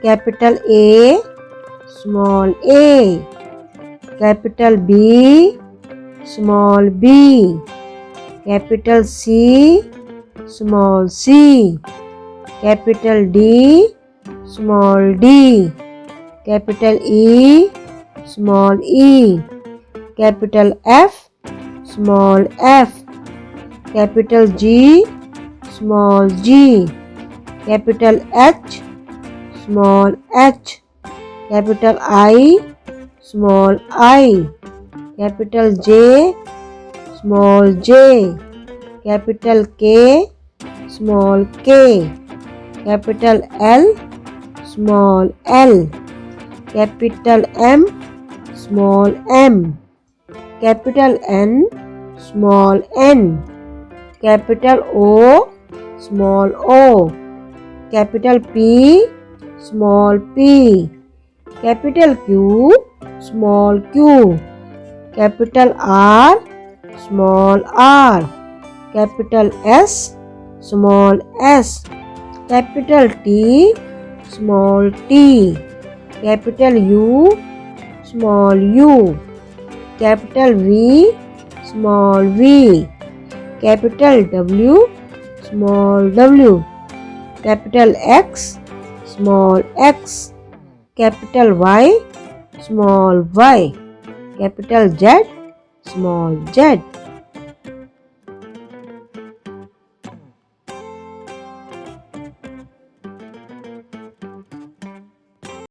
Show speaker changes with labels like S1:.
S1: capital A, small a, capital B, small b, capital C, small c, capital D, small d, capital E, small e, capital F, small f, capital G, small g, capital H, small h, capital I, small I, capital J, small j, capital K, small k, capital L, small l, capital M, small m, capital N, small n, capital O, small o, capital P, small p, capital Q, small q, capital R, small r, capital S, small s, capital T, small t, capital U, small u, capital V, small v, capital W, small w, capital X, small x, capital Y, small y, capital Z, small z.